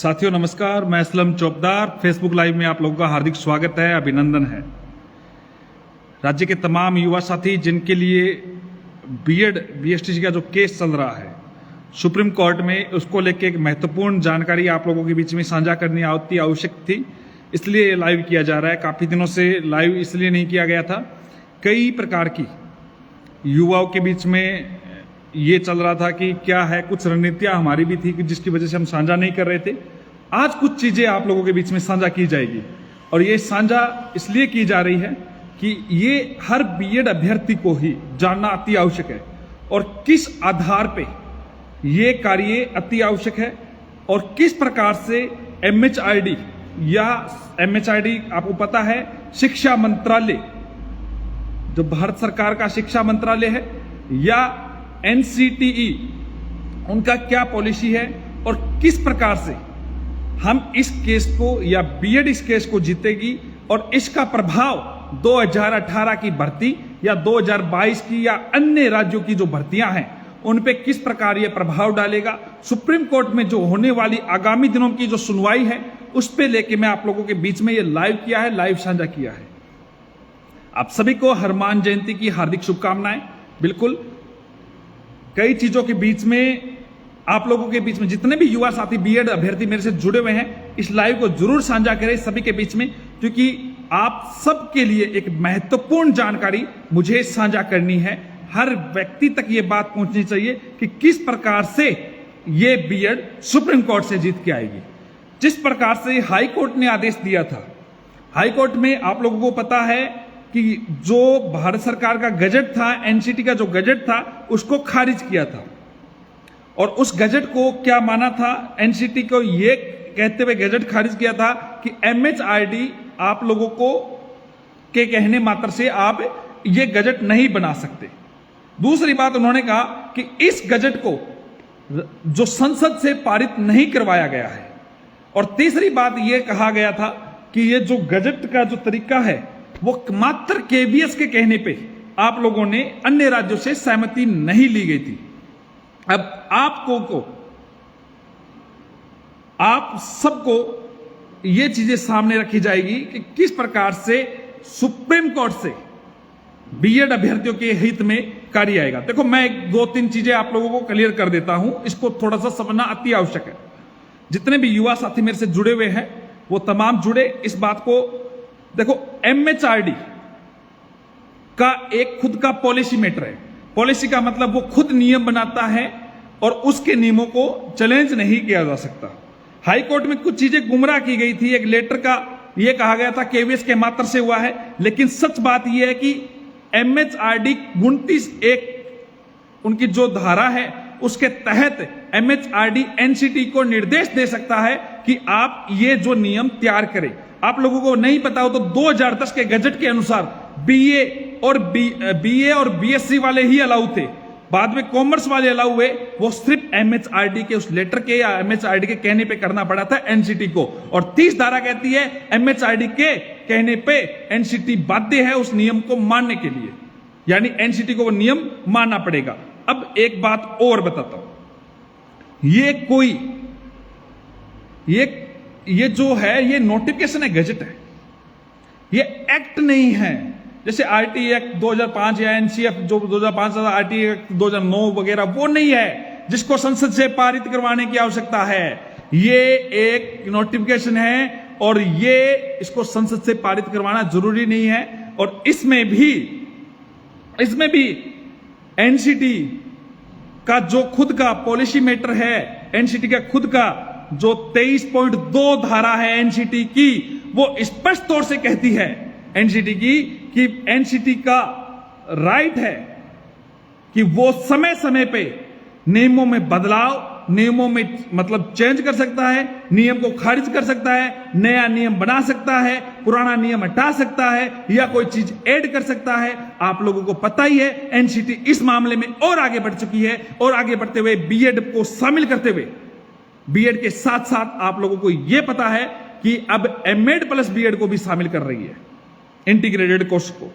साथियों नमस्कार, मैं असलम चौकदार। फेसबुक लाइव में आप लोगों का हार्दिक स्वागत है, अभिनंदन है। राज्य के तमाम युवा साथी जिनके लिए बीएड बीएसटीसी का जो केस चल रहा है सुप्रीम कोर्ट में, उसको लेकर एक महत्वपूर्ण जानकारी आप लोगों के बीच में साझा करनी आवश्यक थी, इसलिए लाइव किया जा रहा है। काफ़ी दिनों से लाइव इसलिए नहीं किया गया था, कई प्रकार की युवाओं के बीच में ये चल रहा था कि क्या है, कुछ रणनीतियां हमारी भी थी कि जिसकी वजह से हम साझा नहीं कर रहे थे। आज कुछ चीजें आप लोगों के बीच में साझा की जाएगी और ये साझा इसलिए की जा रही है कि ये हर बीएड अभ्यर्थी को ही जानना अति आवश्यक है और किस आधार पे ये कार्य अति आवश्यक है और किस प्रकार से एमएचआरडी या एमएचआरडी आपको पता है शिक्षा मंत्रालय, जो भारत सरकार का शिक्षा मंत्रालय है, या एनसीटीई, उनका क्या पॉलिसी है और किस प्रकार से हम इस केस को या बीएड इस केस को जीतेगी और इसका प्रभाव 2018 की भर्ती या 2022 की या अन्य राज्यों की जो भर्तियां हैं उन पे किस प्रकार यह प्रभाव डालेगा। सुप्रीम कोर्ट में जो होने वाली आगामी दिनों की जो सुनवाई है उस पे लेके मैं आप लोगों के बीच में ये लाइव किया है, लाइव साझा किया है। आप सभी को हनुमान जयंती की हार्दिक शुभकामनाएं। बिल्कुल कई चीजों के बीच में आप लोगों के बीच में जितने भी युवा साथी बीएड अभ्यर्थी मेरे से जुड़े हुए हैं, इस लाइव को जरूर साझा करें सभी के बीच में, क्योंकि आप सबके लिए एक महत्वपूर्ण जानकारी मुझे साझा करनी है। हर व्यक्ति तक ये बात पहुंचनी चाहिए कि किस प्रकार से ये बीएड सुप्रीम कोर्ट से जीत के आएगी। जिस प्रकार से हाई कोर्ट ने आदेश दिया था, हाई कोर्ट में आप लोगों को पता है कि जो भारत सरकार का गजट था, एनसीटी का जो गजट था, उसको खारिज किया था और उस गजट को क्या माना था, एनसीटी को ये कहते हुए गजट खारिज किया था कि एमएचआरडी आप लोगों को के कहने मात्र से आप ये गजट नहीं बना सकते। दूसरी बात उन्होंने कहा कि इस गजट को जो संसद से पारित नहीं करवाया गया है और तीसरी बात यह कहा गया था कि ये जो गजट का जो तरीका है वो मात्र केवीएस के कहने पे आप लोगों ने अन्य राज्यों से सहमति नहीं ली गई थी। अब आप सबको ये चीजें सामने रखी जाएगी कि किस प्रकार से सुप्रीम कोर्ट से बीएड अभ्यर्थियों के हित में कार्य आएगा। देखो, मैं दो तीन चीजें आप लोगों को क्लियर कर देता हूं, इसको थोड़ा सा समझना अति आवश्यक है। जितने भी युवा साथी मेरे से जुड़े हुए हैं वो तमाम जुड़े इस बात को। देखो, एमएचआरडी का एक खुद का पॉलिसी मेटर है। पॉलिसी का मतलब वो खुद नियम बनाता है और उसके नियमों को चैलेंज नहीं किया जा सकता। हाई कोर्ट में कुछ चीजें गुमराह की गई थी। एक लेटर का ये कहा गया था केवीएस के मात्र से हुआ है, लेकिन सच बात यह है कि एमएचआरडी 29(1) उनकी जो धारा है उसके तहत एमएचआरडी एनसीटी को निर्देश दे सकता है कि आप ये जो नियम तैयार करें। आप लोगों को नहीं पता हो तो 2010 के गजट के अनुसार बीए और बीएससी वाले ही अलाउ थे, बाद में कॉमर्स वाले अलाउ हुए। वो सिर्फ एमएचआरडी के उस लेटर के या एमएचआरडी के कहने पे करना पड़ा था एनसीटी को। और 30 धारा कहती है एमएचआरडी के कहने पे एनसीटी बाध्य है उस नियम को मानने के लिए, यानी एनसीटी को वो नियम मानना पड़ेगा। अब एक बात और बताता हूं, ये जो है ये नोटिफिकेशन है, गजट है, ये एक्ट नहीं है। जैसे आरटी एक्ट 2005 या एनसीएफ जो 2005 आरटी एक्ट 2009 वगैरह, वो नहीं है जिसको संसद से पारित करवाने की आवश्यकता है। ये एक नोटिफिकेशन है और ये इसको संसद से पारित करवाना जरूरी नहीं है। और इसमें भी एनसीटी का जो खुद का पॉलिसी मेटर है, एनसीटी का खुद का जो 23.2 धारा है एनसीटी की, वो स्पष्ट तौर से कहती है एनसीटी की कि एनसीटी का राइट है कि वो समय समय पे नियमों में बदलाव, नियमों में मतलब चेंज कर सकता है, नियम को खारिज कर सकता है, नया नियम बना सकता है, पुराना नियम हटा सकता है या कोई चीज ऐड कर सकता है। आप लोगों को पता ही है एनसीटी इस मामले में और आगे बढ़ चुकी है और आगे बढ़ते हुए बीएड को शामिल करते हुए, बीएड के साथ साथ आप लोगों को यह पता है कि अब एमएड प्लस बीएड को भी शामिल कर रही है, इंटीग्रेटेड कोर्स को।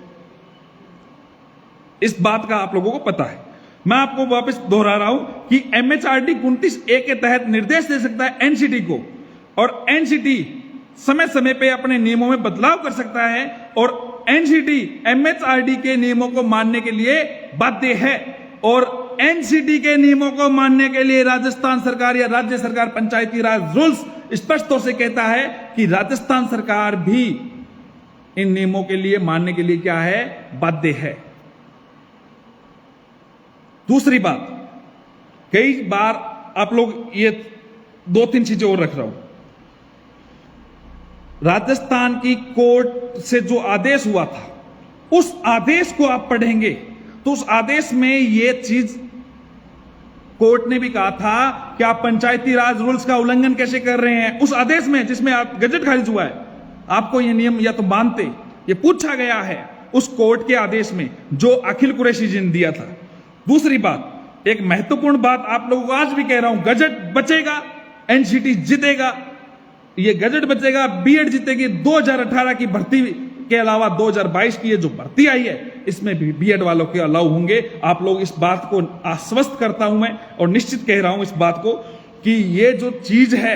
इस बात का आप लोगों को पता है। मैं आपको वापस दोहरा रहा हूं कि एमएचआरडी 29(a) के तहत निर्देश दे सकता है एनसीटी को और एनसीटी समय समय पे अपने नियमों में बदलाव कर सकता है और एनसीटी एमएचआरडी के नियमों को मानने के लिए बाध्य है। और एनसीटी के नियमों को मानने के लिए राजस्थान सरकार या राज्य सरकार पंचायती राज रूल्स स्पष्ट तौर से कहता है कि राजस्थान सरकार भी इन नियमों के लिए मानने के लिए क्या है, बाध्य है। दूसरी बात, कई बार आप लोग ये 2-3 चीजें और रख रहा हूं। राजस्थान की कोर्ट से जो आदेश हुआ था, उस आदेश को आप पढ़ेंगे तो उस आदेश में यह चीज कोर्ट ने भी कहा था कि आप पंचायती राज रूल्स का उल्लंघन कैसे कर रहे हैं। उस आदेश में जिसमें आप गजट खारिज हुआ है, आपको ये नियम या तो मानते, ये पूछा गया है उस कोर्ट के आदेश में जो अखिल कुरैशी जी ने दिया था। दूसरी बात, एक महत्वपूर्ण बात आप लोगों को आज भी कह रहा हूं, गजट बचेगा, एनसीटी जीतेगा, ये गजट बचेगा, बीएड जीतेगी। 2018 की भर्ती के अलावा 2022 की ये जो भर्ती आई है, इसमें भी बीएड वालों के अलाउ होंगे। आप लोग इस बात को आश्वस्त करता हूं मैं और निश्चित कह रहा हूं इस बात को कि ये जो चीज है,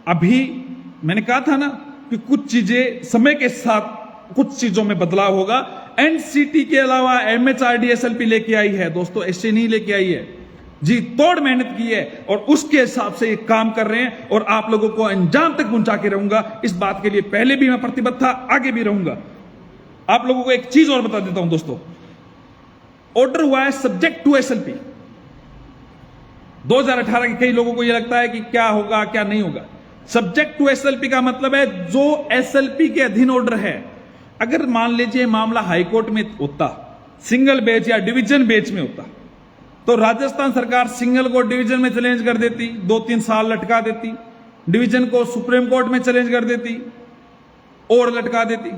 अभी मैंने कहा था ना कि कुछ चीजें समय के साथ कुछ चीजों में बदलाव होगा। एनसीटी के अलावा एमएचआरडी एसएलपी लेके आई है दोस्तों, ऐसे नहीं लेके आई है जी, तोड़ मेहनत की है और उसके हिसाब से ये काम कर रहे हैं और आप लोगों को अंजाम तक पहुंचा के रहूंगा। इस बात के लिए पहले भी मैं प्रतिबद्ध था, आगे भी रहूंगा। आप लोगों को एक चीज और बता देता हूं दोस्तों, ऑर्डर हुआ है सब्जेक्ट टू एसएलपी 2018 के। कई लोगों को यह लगता है कि क्या होगा क्या नहीं होगा। सब्जेक्ट टू एसएलपी का मतलब है जो एसएलपी के अधीन ऑर्डर है। अगर मान लीजिए मामला हाईकोर्ट में होता, सिंगल बेंच या डिवीजन बेंच में होता, तो राजस्थान सरकार सिंगल को डिवीजन में चैलेंज कर देती, 2-3 साल लटका देती, डिवीजन को सुप्रीम कोर्ट में चैलेंज कर देती और लटका देती।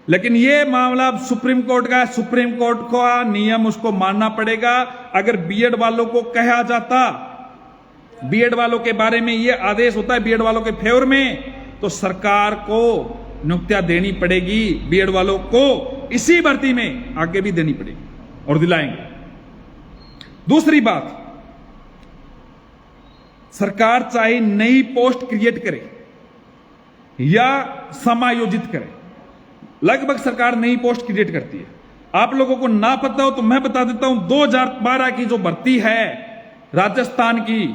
लेकिन यह मामला सुप्रीम कोर्ट का है, सुप्रीम कोर्ट का नियम उसको मानना पड़ेगा। अगर बीएड वालों को कहा जाता, बीएड वालों के बारे में यह आदेश होता है बीएड वालों के फेवर में, तो सरकार को नियुक्तियां देनी पड़ेगी बीएड वालों को, इसी भर्ती में आगे भी देनी पड़ेगी और दिलाएंगे। दूसरी बात, सरकार चाहे नई पोस्ट क्रिएट करे या समायोजित करे, लगभग सरकार नई पोस्ट क्रिएट करती है। आप लोगों को ना पता हो तो मैं बता देता हूं, 2012 की जो भर्ती है राजस्थान की,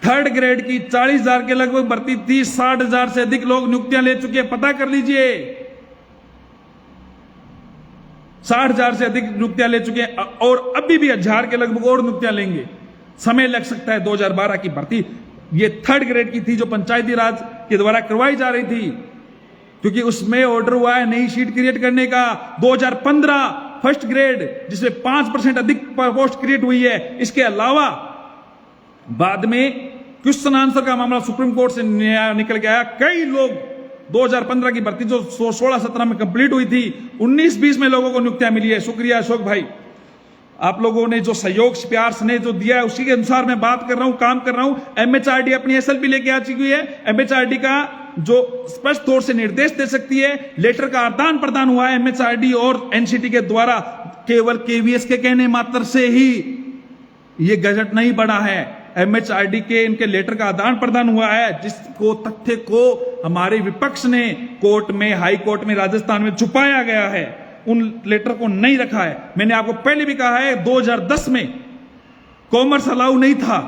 3rd ग्रेड की 40,000 के लगभग भर्ती थी, 60,000 से अधिक लोग नियुक्तियां ले चुके हैं। पता कर लीजिए, 60,000 से अधिक नियुक्तियां ले चुके हैं और अभी भी 1,000 के लगभग और नियुक्तियां लेंगे। समय लग सकता है। 2012 की भर्ती ये 3rd ग्रेड की थी जो पंचायती राज के द्वारा करवाई जा रही थी, क्योंकि उसमें ऑर्डर हुआ है नई सीट क्रिएट करने का। 2015 1st ग्रेड जिसमें 5% अधिक पोस्ट क्रिएट हुई है। इसके अलावा बाद में क्वेश्चन आंसर का मामला सुप्रीम कोर्ट से निकल के आया। कई लोग 2015 की भर्ती जो 16-17 में कंप्लीट हुई थी, 19-20 में लोगों को नियुक्तियां मिली है। शुक्रिया अशोक भाई, आप लोगों ने जो सहयोग प्यार स्नेह जो दिया है उसी के अनुसार मैं बात कर रहा हूं, काम कर रहा हूं। एमएचआरडी अपनी एसएलपी लेके आ चुकी है। एमएचआरडी का जो स्पष्ट तौर से निर्देश दे सकती है, लेटर का आदान प्रदान हुआ है एमएचआरडी और एनसीटी के द्वारा, केवल केवीएस के कहने मात्र से ही ये गजट नहीं बढ़ा है। एमएचआरडी के इनके लेटर का आदान प्रदान हुआ है, जिसको तथ्य को हमारे विपक्ष ने कोर्ट में, हाई कोर्ट में राजस्थान में छुपाया गया है, उन लेटर को नहीं रखा है। मैंने आपको पहले भी कहा है 2010 में कॉमर्स अलाउ नहीं था,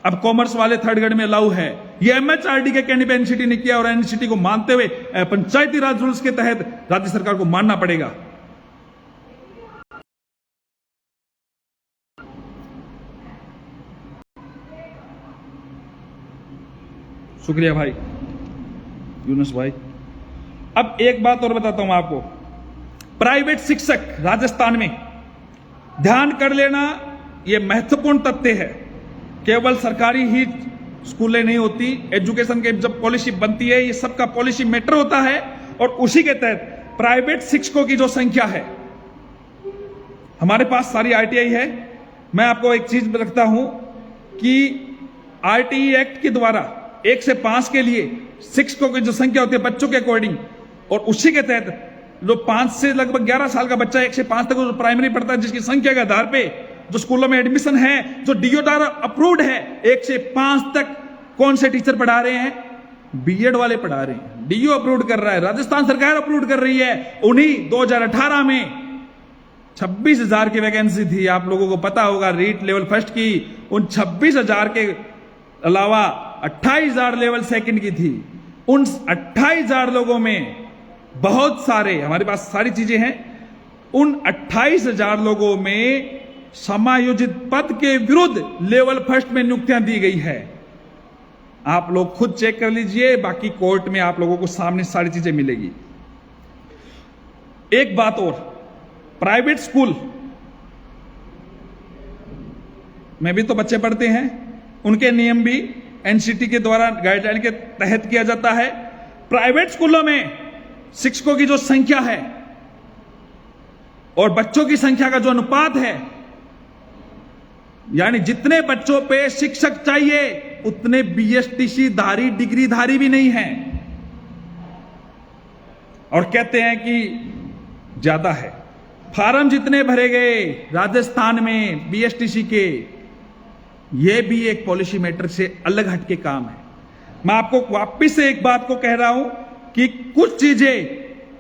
अब कॉमर्स वाले 3rd ग्रेड में अलाउ है। ये एमएचआरडी के कहने पे एनसीटी ने किया और एनसीटी को मानते हुए पंचायती राज रूल्स के तहत राज्य सरकार को मानना पड़ेगा। शुक्रिया भाई यूनुस भाई। अब एक बात और बताता हूं आपको, प्राइवेट शिक्षक राजस्थान में, ध्यान कर लेना, यह महत्वपूर्ण तथ्य है। केवल सरकारी ही स्कूलें नहीं होती, एजुकेशन के जब पॉलिसी बनती है ये सबका पॉलिसी मैटर होता है और उसी के तहत प्राइवेट शिक्षकों की जो संख्या है, हमारे पास सारी आरटीआई है। मैं आपको एक चीज रखता हूं कि आरटीई एक्ट के द्वारा 1 से 5 के लिए शिक्षकों की जो संख्या होती है बच्चों के अकॉर्डिंग, और उसी के तहत जो 5 से लगभग 11 साल का बच्चा 1 से 5 तक जो प्राइमरी पढ़ता है, जिसकी संख्या के आधार पे जो स्कूलों में एडमिशन है, जो डीओ द्वारा अप्रूव्ड है, 1 से 5 तक कौन से टीचर पढ़ा रहे हैं? बीएड वाले पढ़ा रहे हैं। डीयू अप्रूव कर रहा है, राजस्थान सरकार अप्रूव कर रही है। उन्हीं 2018 में 26,000 की वैकेंसी थी, आप लोगों को पता होगा, रीट लेवल फर्स्ट की। उन 26,000 के अलावा 28,000 लेवल सेकंड की थी। उन 28,000 लोगों में बहुत सारे, हमारे पास सारी चीजें हैं, उन 28,000 लोगों में समायोजित पद के विरुद्ध लेवल फर्स्ट में नियुक्तियां दी गई है। आप लोग खुद चेक कर लीजिए, बाकी कोर्ट में आप लोगों को सामने सारी चीजें मिलेगी। एक बात और, प्राइवेट स्कूल में भी तो बच्चे पढ़ते हैं, उनके नियम भी एनसीटी के द्वारा गाइडलाइन के तहत किया जाता है। प्राइवेट स्कूलों में शिक्षकों की जो संख्या है और बच्चों की संख्या का जो अनुपात है, यानी जितने बच्चों पे शिक्षक चाहिए उतने बीएसटीसी धारी, डिग्री धारी भी नहीं है, और कहते हैं कि ज्यादा है। फार्म जितने भरे गए राजस्थान में बीएसटीसी के, यह भी एक पॉलिसी मैटर से अलग हटके काम है। मैं आपको वापिस से एक बात को कह रहा हूं कि कुछ चीजें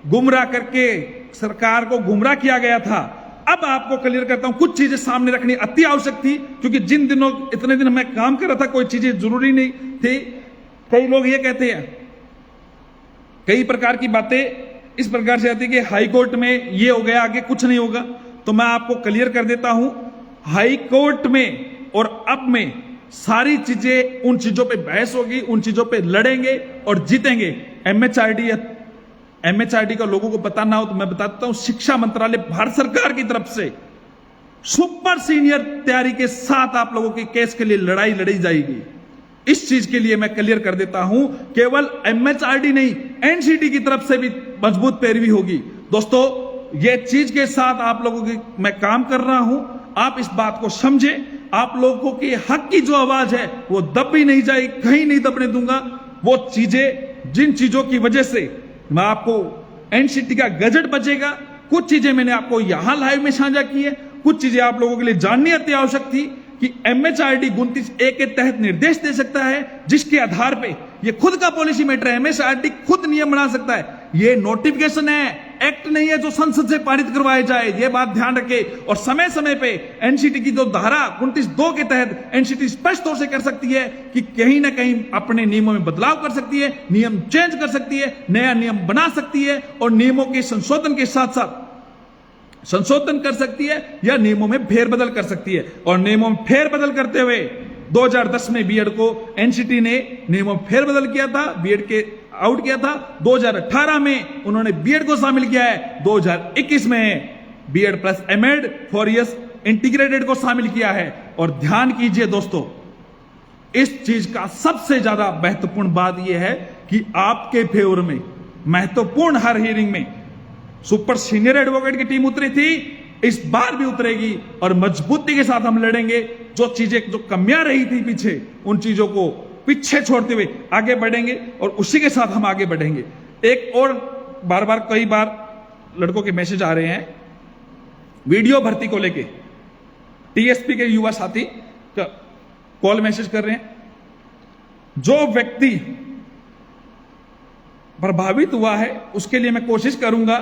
गुमराह करके सरकार को गुमराह किया गया था। अब आपको क्लियर करता हूं, कुछ चीजें सामने रखनी अति आवश्यक थी, क्योंकि जिन दिनों, इतने दिन मैं काम कर रहा था, कोई चीजें जरूरी नहीं थी। कई लोग ये कहते हैं, कई प्रकार की बातें इस प्रकार से आती है कि हाई कोर्ट में ये हो गया, आगे कुछ नहीं होगा। तो मैं आपको क्लियर कर देता हूं, हाई कोर्ट में और अब में सारी चीजें, उन चीजों पे बहस होगी, उन चीजों पे लड़ेंगे और जीतेंगे। एमएचआरडी का लोगों को पता ना हो तो मैं बता देता हूं, शिक्षा मंत्रालय भारत सरकार की तरफ से सुपर सीनियर तैयारी के साथ आप लोगों के केस के लिए लड़ाई लड़ी जाएगी। इस चीज के लिए मैं क्लियर कर देता हूं, केवल एमएचआरडी नहीं, एनसीटी की तरफ से भी मजबूत पैरवी होगी। दोस्तों, ये चीज के साथ आप लोगों की मैं काम कर रहा हूं, आप इस बात को समझे। आप लोगों के हक की जो आवाज है वो दब भी नहीं जाएगी, कहीं नहीं दबने दूंगा। वो चीजें, जिन चीजों की वजह से मैं आपको एनसीटी का गजट बचेगा, कुछ चीजें मैंने आपको यहां लाइव में साझा की है, कुछ चीजें आप लोगों के लिए जाननी अति आवश्यक थी कि एमएचआरडी 29A के तहत निर्देश दे सकता है, जिसके आधार पे ये खुद का पॉलिसी मैटर है। एमएचआरडी खुद नियम बना सकता है। ये नोटिफिकेशन है, एक्ट नहीं है जो संसद से पारित करवाए जाए, ये बात ध्यान रखे। और समय समय पे एनसीटी की जो धारा 29(2) के तहत एनसीटी स्पष्ट तौर से कर सकती है कि कहीं ना कहीं अपने नियमों में बदलाव कर सकती है, नियम चेंज कर सकती है, नया नियम बना सकती है, और नियमों के संशोधन के साथ साथ संशोधन कर सकती है या नियमों में फेरबदल कर सकती है। और नियमों में फेरबदल करते हुए 2010 में बीएड को एनसीटी ने नियमों में फेरबदल किया था, बीएड के आउट किया था। 2018 में उन्होंने बीएड को शामिल किया है। 2021 में BEd plus MEd 4 years integrated को शामिल किया है। और ध्यान कीजिए दोस्तों, इस चीज का सबसे ज्यादा महत्वपूर्ण बात यह है कि आपके फेवर में महत्वपूर्ण हर हियरिंग में सुपर सीनियर एडवोकेट की टीम उतरी थी, इस बार भी उतरेगी और मजबूती के साथ हम लड़ेंगे। जो चीजें, जो कमियां रही थी पीछे, उन चीजों को पीछे छोड़ते हुए आगे बढ़ेंगे और उसी के साथ हम आगे बढ़ेंगे। एक और, बार बार कई बार लड़कों के मैसेज आ रहे हैं वीडियो भर्ती को लेके, टीएसपी के युवा साथी कॉल मैसेज कर रहे हैं। जो व्यक्ति प्रभावित हुआ है उसके लिए मैं कोशिश करूंगा,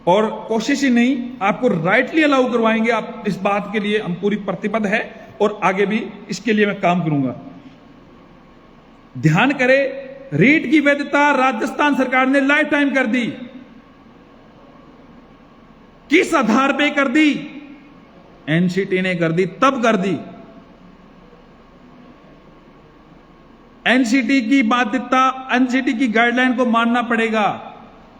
और कोशिश ही नहीं, आपको राइटली अलाउ करवाएंगे। आप इस बात के लिए हम पूरी प्रतिबद्ध है और आगे भी इसके लिए मैं काम करूंगा। ध्यान करें, रीट की वैधता राजस्थान सरकार ने लाइफ टाइम कर दी। किस आधार पे कर दी? एनसीटी ने कर दी, तब कर दी। एनसीटी की बाध्यता, एनसीटी की गाइडलाइन को मानना पड़ेगा,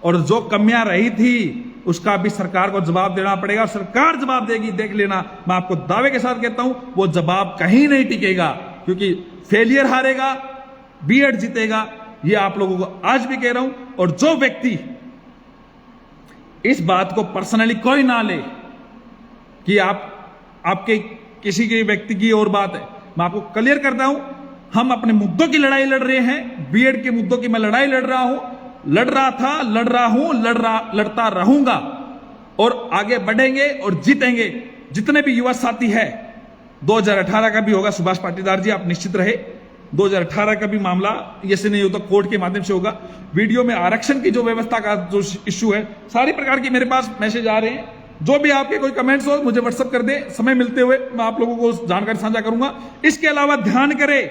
और जो कमियां रही थी उसका भी सरकार को जवाब देना पड़ेगा। सरकार जवाब देगी, देख लेना। मैं आपको दावे के साथ कहता हूं, वो जवाब कहीं नहीं टिकेगा, क्योंकि फेलियर हारेगा, बीएड जीतेगा। ये आप लोगों को आज भी कह रहा हूं। और जो व्यक्ति इस बात को पर्सनली कोई ना ले कि आपके किसी के व्यक्ति की और बात है, मैं आपको क्लियर करता हूं, हम अपने मुद्दों की लड़ाई लड़ रहे हैं। बीएड के मुद्दों की मैं लड़ाई लड़ रहा हूं, लड़ रहा था, लड़ रहा हूं, लड़ता रहूंगा, और आगे बढ़ेंगे और जीतेंगे। जितने भी युवा साथी है, 2018 का भी होगा, सुभाष पाटीदार जी आप निश्चित रहे, 2018 का भी मामला ऐसे नहीं होता, कोर्ट के माध्यम से होगा। वीडियो में आरक्षण की जो व्यवस्था का जो इश्यू है, सारी प्रकार की मेरे पास मैसेज आ रहे हैं। जो भी आपके कोई कमेंट्स हो मुझे व्हाट्सअप कर दे, समय मिलते हुए मैं आप लोगों को जानकारी साझा करूंगा। इसके अलावा ध्यान करें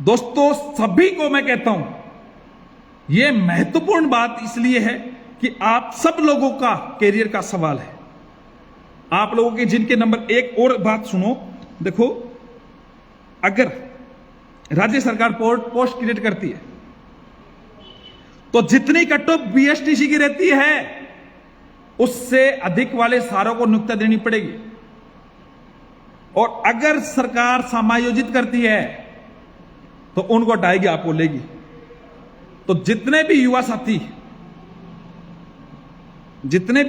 दोस्तों, सभी को मैं कहता हूं, यह महत्वपूर्ण बात इसलिए है कि आप सब लोगों का कैरियर का सवाल है। आप लोगों के जिनके नंबर, एक और बात सुनो, देखो अगर राज्य सरकार पोस्ट क्रिएट करती है तो जितनी कट ऑफ बीएसटीसी की रहती है उससे अधिक वाले सारों को नियुक्ति देनी पड़ेगी। और अगर सरकार समायोजित करती है तो उनको हटाएगी, आपको लेगी। तो जितने भी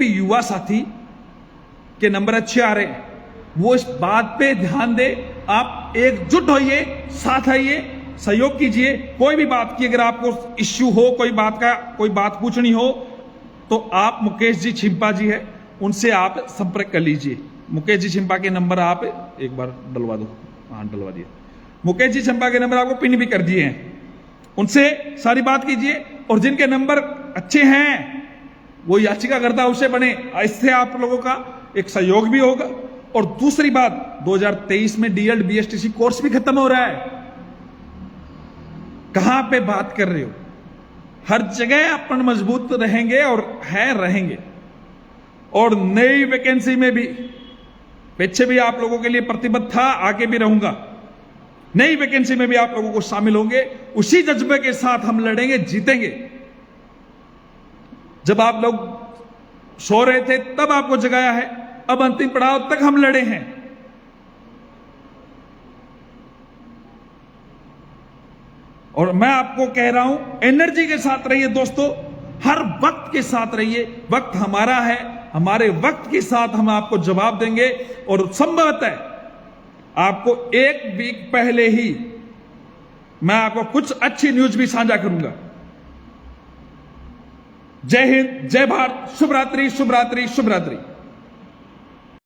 युवा साथी के नंबर अच्छे आ रहे हैं, वो इस बात पे ध्यान दे, आप एकजुट होइए, साथ आइए, सहयोग कीजिए। कोई भी बात की अगर आपको इश्यू हो, कोई बात पूछनी हो, तो आप मुकेश जी छिंपा जी है, उनसे आप संपर्क कर लीजिए। मुकेश जी छिंपा के नंबर आप एक बार डलवा दो, हाँ डलवा दिए। मुकेश जी छिंपा के नंबर आपको पिन भी कर दिए हैं, उनसे सारी बात कीजिए। और जिनके नंबर अच्छे हैं वो याचिकाकर्ता उससे बने, इससे आप लोगों का एक सहयोग भी होगा। और दूसरी बात, 2023 में डीएलएड बीएसटीसी कोर्स भी खत्म हो रहा है। कहां पे बात कर रहे हो? हर जगह अपन मजबूत रहेंगे और रहेंगे। और नई वैकेंसी में भी पीछे भी आप लोगों के लिए प्रतिबद्ध था, आगे भी रहूंगा। नई वैकेंसी में भी आप लोगों को शामिल होंगे, उसी जज्बे के साथ हम लड़ेंगे, जीतेंगे। जब आप लोग सो रहे थे तब आपको जगाया है, अब अंतिम पड़ाव तक हम लड़े हैं। और मैं आपको कह रहा हूं, एनर्जी के साथ रहिए दोस्तों, हर वक्त के साथ रहिए। वक्त हमारा है, हमारे वक्त के साथ हम आपको जवाब देंगे। और संभवतः आपको एक वीक पहले ही मैं आपको कुछ अच्छी न्यूज भी साझा करूंगा। जय हिंद, जय भारत, शुभ रात्रि, शुभ रात्रि, शुभ रात्रि।